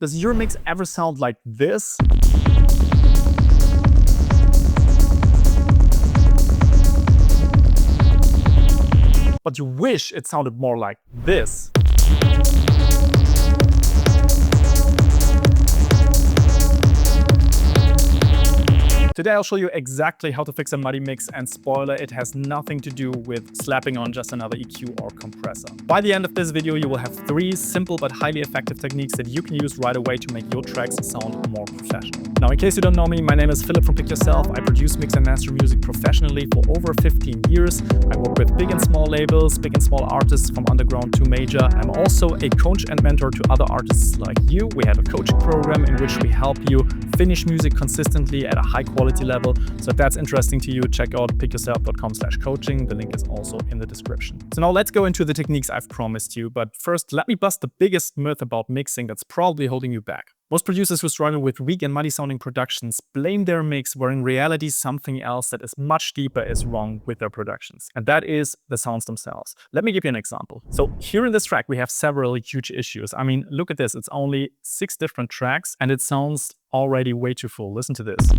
Does your mix ever sound like this? But you wish it sounded more like this. Today I'll show you exactly how to fix a muddy mix, and spoiler, it has nothing to do with slapping on just another EQ or compressor. By the end of this video, you will have 3 simple but highly effective techniques that you can use right away to make your tracks sound more professional. Now, in case you don't know me, my name is Philip from Pick Yourself. I produce, mix and master music professionally for over 15 years. I work with big and small labels, big and small artists from underground to major. I'm also a coach and mentor to other artists like you. We have a coaching program in which we help you finish music consistently at a high quality level. So if that's interesting to you, check out pickyourself.com/coaching. The link is also in the description. So now let's go into the techniques I've promised you. But first, let me bust the biggest myth about mixing that's probably holding you back. Most producers who struggle with weak and muddy sounding productions blame their mix, where in reality something else that is much deeper is wrong with their productions. And that is the sounds themselves. Let me give you an example. So here in this track, we have several huge issues. I mean, look at this. It's only 6 different tracks and it sounds already way too full. Listen to this.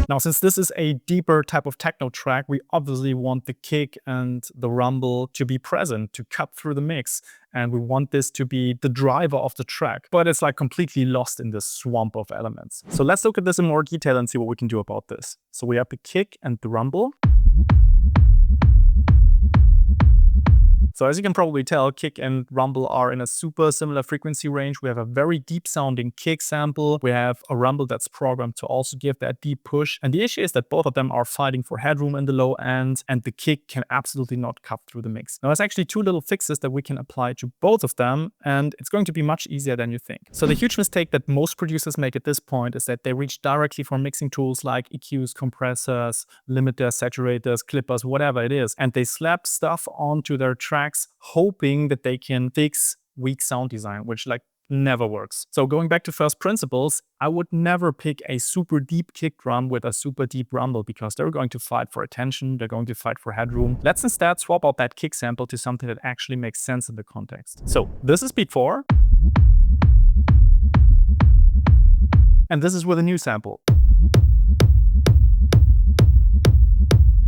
Now, since this is a deeper type of techno track, we obviously want the kick and the rumble to be present, to cut through the mix. And we want this to be the driver of the track, but it's like completely lost in this swamp of elements. So let's look at this in more detail and see what we can do about this. So we have the kick and the rumble. So as you can probably tell, kick and rumble are in a super similar frequency range. We have a very deep sounding kick sample. We have a rumble that's programmed to also give that deep push. And the issue is that both of them are fighting for headroom in the low end, and the kick can absolutely not cut through the mix. Now, there's actually 2 little fixes that we can apply to both of them, and it's going to be much easier than you think. So the huge mistake that most producers make at this point is that they reach directly for mixing tools like EQs, compressors, limiters, saturators, clippers, whatever it is, and they slap stuff onto their tracks hoping that they can fix weak sound design, which never works. So going back to first principles, I would never pick a super deep kick drum with a super deep rumble because they're going to fight for attention, they're going to fight for headroom. Let's instead swap out that kick sample to something that actually makes sense in the context. So this is beat 4. And this is with a new sample.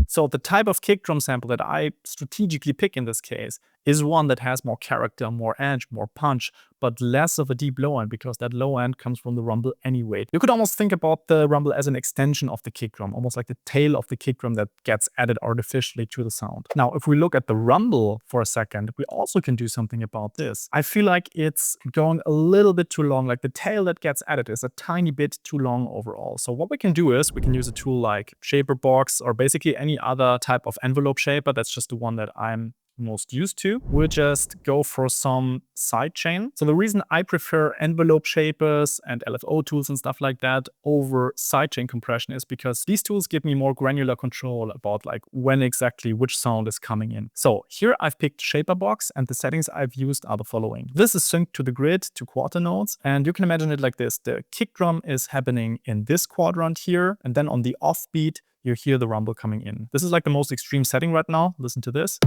So the type of kick drum sample that I strategically pick in this case is one that has more character, more edge, more punch, but less of a deep low end because that low end comes from the rumble anyway. You could almost think about the rumble as an extension of the kick drum, almost like the tail of the kick drum that gets added artificially to the sound. Now, if we look at the rumble for a second, we also can do something about this. I feel like it's going a little bit too long, like the tail that gets added is a tiny bit too long overall. So what we can do is we can use a tool like Shaper Box or basically any other type of envelope shaper. That's just the one that I'm most used to. We'll just go for some sidechain. So the reason I prefer envelope shapers and LFO tools and stuff like that over sidechain compression is because these tools give me more granular control about when exactly which sound is coming in. So here I've picked Shaper Box, and the settings I've used are the following. This is synced to the grid to quarter notes, and you can imagine it like this. The kick drum is happening in this quadrant here, and then on the offbeat you hear the rumble coming in. This is the most extreme setting right now. Listen to this.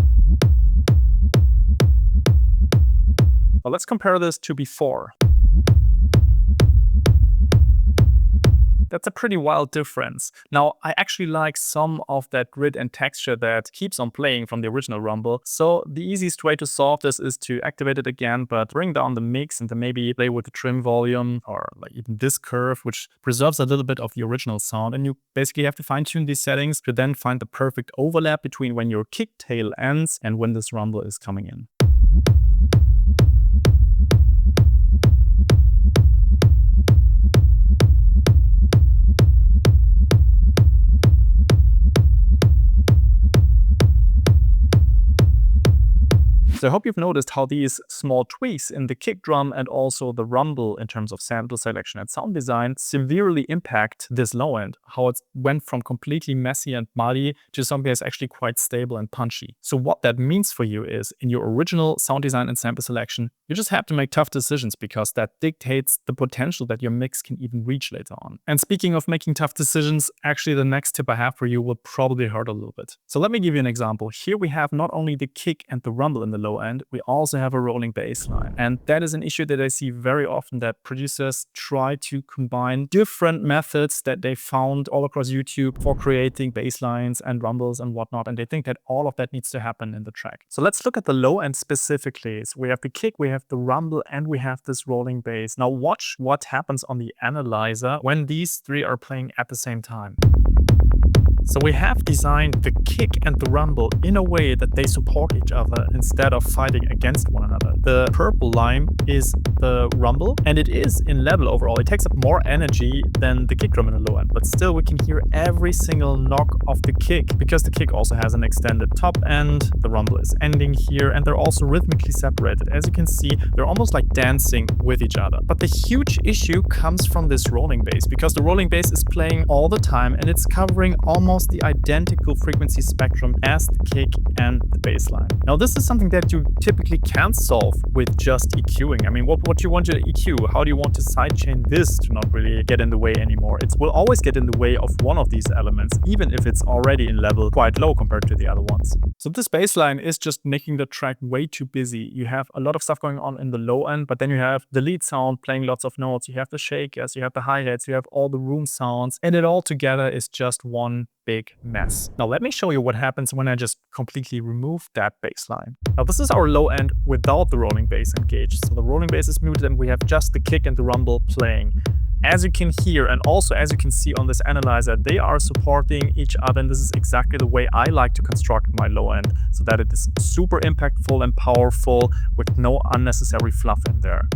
Well, let's compare this to before. That's a pretty wild difference. Now, I actually like some of that grid and texture that keeps on playing from the original rumble. So the easiest way to solve this is to activate it again, but bring down the mix and then maybe play with the trim volume or even this curve, which preserves a little bit of the original sound. And you basically have to fine tune these settings to then find the perfect overlap between when your kick tail ends and when this rumble is coming in. So I hope you've noticed how these small tweaks in the kick drum and also the rumble in terms of sample selection and sound design severely impact this low end, how it went from completely messy and muddy to something that's actually quite stable and punchy. So what that means for you is in your original sound design and sample selection, you just have to make tough decisions because that dictates the potential that your mix can even reach later on. And speaking of making tough decisions, actually the next tip I have for you will probably hurt a little bit. So let me give you an example. Here we have not only the kick and the rumble in the low end, we also have a rolling bass line. And that is an issue that I see very often, that producers try to combine different methods that they found all across YouTube for creating bass lines and rumbles and whatnot. And they think that all of that needs to happen in the track. So let's look at the low end specifically. So we have the kick, we have the rumble, and we have this rolling bass. Now watch what happens on the analyzer when these three are playing at the same time. So we have designed the kick and the rumble in a way that they support each other instead of fighting against one another. The purple line is the rumble, and it is in level overall. It takes up more energy than the kick drum in the low end, but still we can hear every single knock of the kick because the kick also has an extended top end, the rumble is ending here, and they're also rhythmically separated. As you can see, they're almost like dancing with each other. But the huge issue comes from this rolling bass, because the rolling bass is playing all the time and it's covering almost the identical frequency spectrum as the kick and the bass line. Now this is something that you typically can't solve with just EQing. I mean, what do you want to EQ? How do you want to sidechain this to not really get in the way anymore? It will always get in the way of one of these elements, even if it's already in level quite low compared to the other ones. So this bass line is just making the track way too busy. You have a lot of stuff going on in the low end, but then you have the lead sound playing lots of notes, you have the shakers, you have the hi-hats, you have all the room sounds, and it all together is just one big mess. Now let me show you what happens when I just completely remove that bass line. Now this is our low end without the rolling bass engaged. So the rolling bass is muted and we have just the kick and the rumble playing. As you can hear, and also as you can see on this analyzer, they are supporting each other, and this is exactly the way I like to construct my low end, so that it is super impactful and powerful with no unnecessary fluff in there.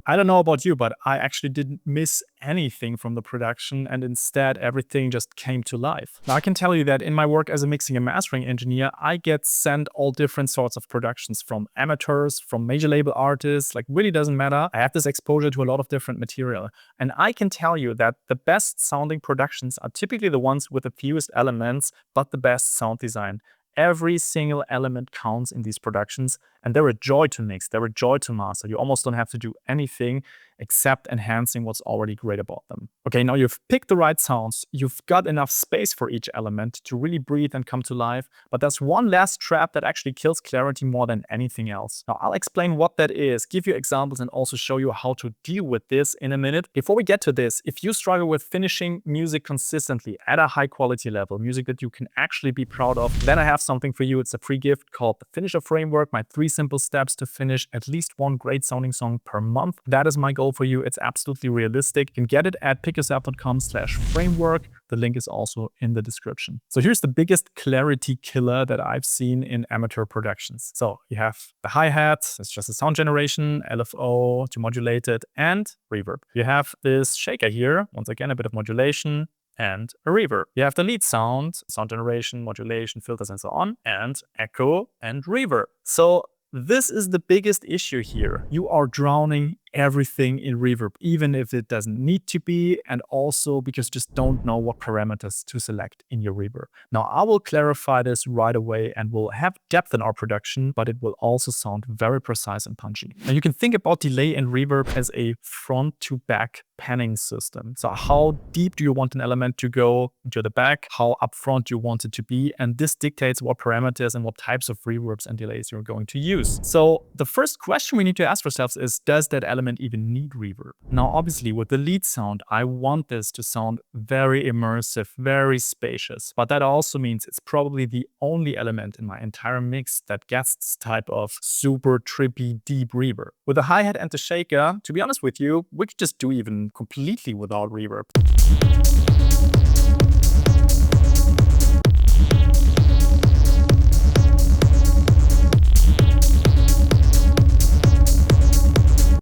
I don't know about you, but I actually didn't miss anything from the production, and instead everything just came to life. Now I can tell you that in my work as a mixing and mastering engineer, I get sent all different sorts of productions from amateurs, from major label artists, like really doesn't matter. I have this exposure to a lot of different material, and I can tell you that the best sounding productions are typically the ones with the fewest elements, but the best sound design. Every single element counts in these productions, and they're a joy to mix, they're a joy to master. You almost don't have to do anything except enhancing what's already great about them. Okay, now you've picked the right sounds, you've got enough space for each element to really breathe and come to life, but there's one last trap that actually kills clarity more than anything else. Now I'll explain what that is, give you examples, and also show you how to deal with this in a minute. Before we get to this, if you struggle with finishing music consistently at a high quality level, music that you can actually be proud of, then I have something for you. It's a free gift called the Finisher Framework, my 3 simple steps to finish at least one great sounding song per month. That is my goal for you. It's absolutely realistic. You can get it at pickyourself.com/framework. The link is also in the description. So here's the biggest clarity killer that I've seen in amateur productions. So you have the hi-hat, it's just a sound generation, LFO to modulate it, and reverb. You have this shaker here, once again a bit of modulation, and a reverb. You have the lead sound, sound generation, modulation, filters, and so on, and echo and reverb. So this is the biggest issue here. You are drowning everything in reverb, even if it doesn't need to be, and also because you just don't know what parameters to select in your reverb. Now I will clarify this right away, and we'll have depth in our production, but it will also sound very precise and punchy. Now you can think about delay and reverb as a front to back panning system. So how deep do you want an element to go into the back? How upfront do you want it to be? And this dictates what parameters and what types of reverbs and delays you're going to use. So the first question we need to ask ourselves is, does that element even need reverb? Now obviously with the lead sound, I want this to sound very immersive, very spacious, but that also means it's probably the only element in my entire mix that gets this type of super trippy deep reverb. With the hi-hat and the shaker, to be honest with you, we could just do even completely without reverb.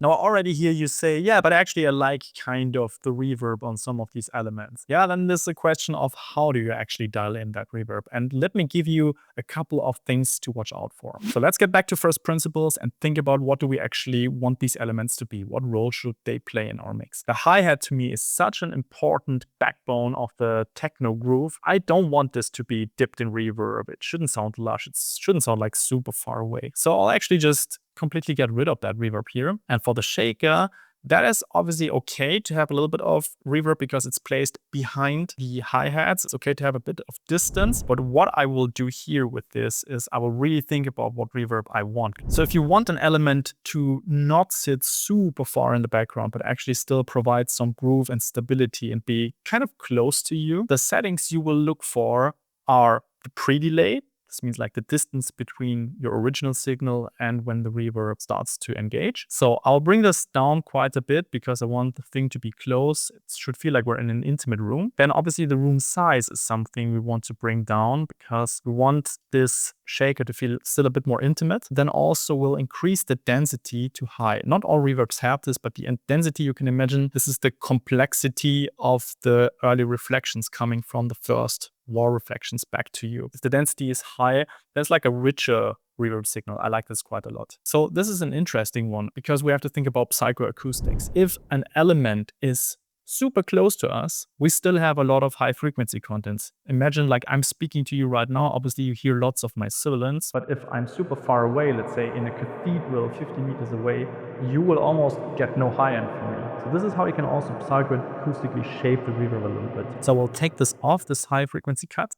Now I already hear you say, yeah, but actually I like kind of the reverb on some of these elements. Yeah, then there's a question of how do you actually dial in that reverb? And let me give you a couple of things to watch out for. So let's get back to first principles and think about what do we actually want these elements to be? What role should they play in our mix? The hi-hat to me is such an important backbone of the techno groove. I don't want this to be dipped in reverb. It shouldn't sound lush. It shouldn't sound like super far away. So I'll actually just completely get rid of that reverb here. And for the shaker, that is obviously okay to have a little bit of reverb because it's placed behind the hi-hats. It's okay to have a bit of distance. But what I will do here with this is I will really think about what reverb I want. So if you want an element to not sit super far in the background, but actually still provide some groove and stability and be kind of close to you, the settings you will look for are the pre-delay. This means like the distance between your original signal and when the reverb starts to engage. So I'll bring this down quite a bit because I want the thing to be close. It should feel like we're in an intimate room. Then obviously the room size is something we want to bring down because we want this shaker to feel still a bit more intimate. Then also we'll increase the density to high. Not all reverbs have this, but the density, you can imagine, this is the complexity of the early reflections coming from the first wall reflections back to you. If the density is high, there's like a richer reverb signal. I like this quite a lot. So this is an interesting one because we have to think about psychoacoustics. If an element is super close to us, we still have a lot of high frequency contents. Imagine like I'm speaking to you right now. Obviously you hear lots of my sibilants, but if I'm super far away, let's say in a cathedral 50 meters away, you will almost get no high end from me. So this is how you can also psychoacoustically shape the reverb a little bit. So we'll take this off, this high frequency cut.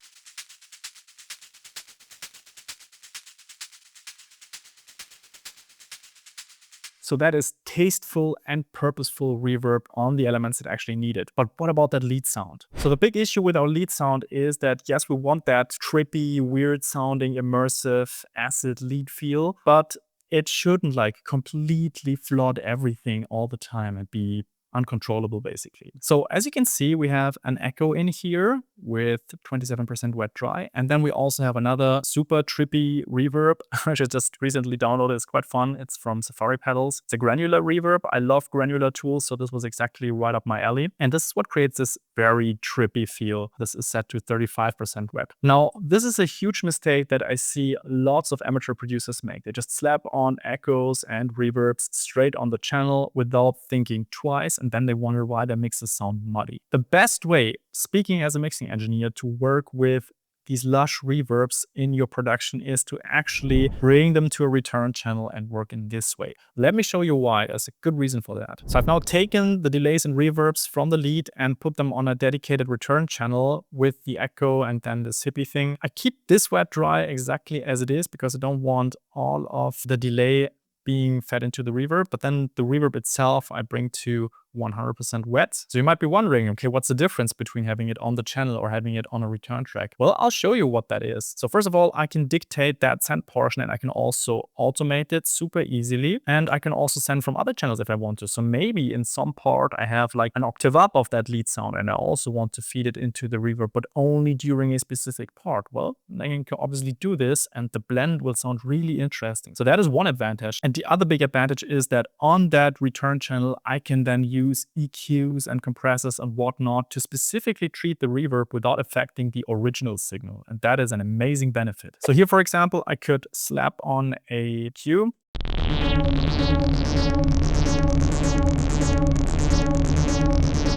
So that is tasteful and purposeful reverb on the elements that actually need it. But what about that lead sound? So the big issue with our lead sound is that, yes, we want that trippy, weird sounding, immersive, acid lead feel, but it shouldn't like completely flood everything all the time and be uncontrollable basically. So as you can see, we have an echo in here with 27% wet dry. And then we also have another super trippy reverb, which I just recently downloaded. It's quite fun. It's from Safari Pedals. It's a granular reverb. I love granular tools, so this was exactly right up my alley. And this is what creates this very trippy feel. This is set to 35% wet. Now, this is a huge mistake that I see lots of amateur producers make. They just slap on echoes and reverbs straight on the channel without thinking twice, and then they wonder why their mixes sound muddy. The best way, speaking as a mixing engineer, to work with these lush reverbs in your production is to actually bring them to a return channel and work in this way. Let me show you why. There's a good reason for that. So I've now taken the delays and reverbs from the lead and put them on a dedicated return channel with the echo and then this hippie thing. I keep this wet dry exactly as it is because I don't want all of the delay being fed into the reverb, but then the reverb itself I bring to 100% wet. So you might be wondering, okay, what's the difference between having it on the channel or having it on a return track? Well, I'll show you what that is. So first of all, I can dictate that send portion and I can also automate it super easily. And I can also send from other channels if I want to. So maybe in some part I have like an octave up of that lead sound and I also want to feed it into the reverb, but only during a specific part. Well, then you can obviously do this and the blend will sound really interesting. So that is one advantage. And the other big advantage is that on that return channel, I can then use EQs and compressors and whatnot to specifically treat the reverb without affecting the original signal. And that is an amazing benefit. So here, for example, I could slap on a Q.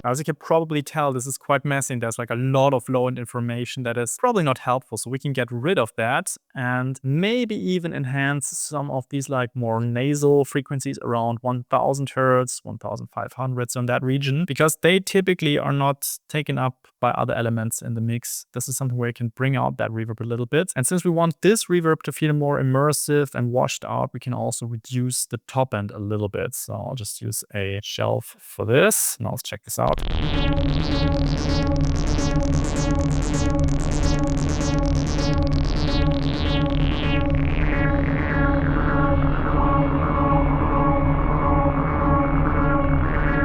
As you can probably tell, this is quite messy and there's like a lot of low-end information that is probably not helpful. So we can get rid of that and maybe even enhance some of these like more nasal frequencies around 1000 Hertz, 1500, so in that region, because they typically are not taken up by other elements in the mix. This is something where you can bring out that reverb a little bit. And since we want this reverb to feel more immersive and washed out, we can also reduce the top end a little bit. So I'll just use a shelf for this. Now let's check this out.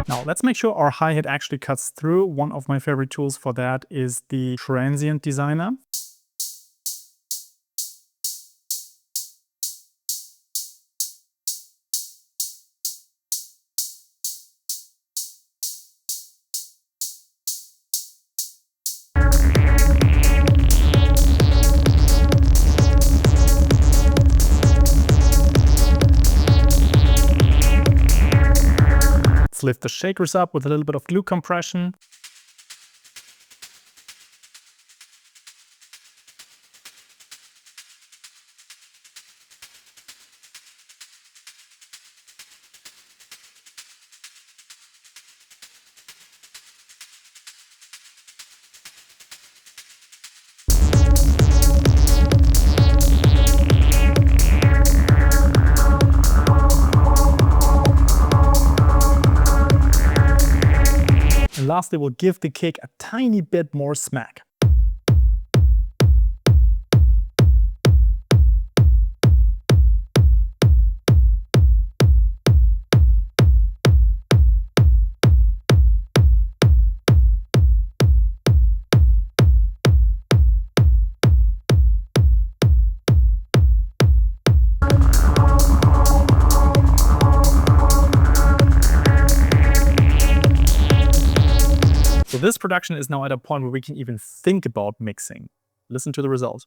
Now let's make sure our hi-hat actually cuts through. One of my favorite tools for that is the Transient Designer. Let's lift the shakers up with a little bit of glue compression. And lastly, we'll give the kick a tiny bit more smack. So this production is now at a point where we can even think about mixing. Listen to the result.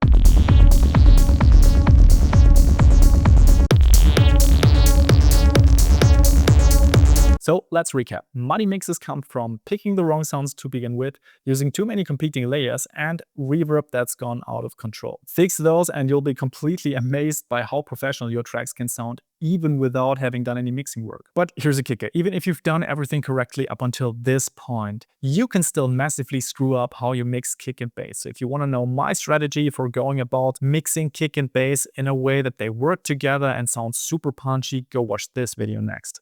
So let's recap. Muddy mixes come from picking the wrong sounds to begin with, using too many competing layers, and reverb that's gone out of control. Fix those and you'll be completely amazed by how professional your tracks can sound even without having done any mixing work. But here's a kicker. Even if you've done everything correctly up until this point, you can still massively screw up how you mix kick and bass. So if you want to know my strategy for going about mixing kick and bass in a way that they work together and sound super punchy, go watch this video next.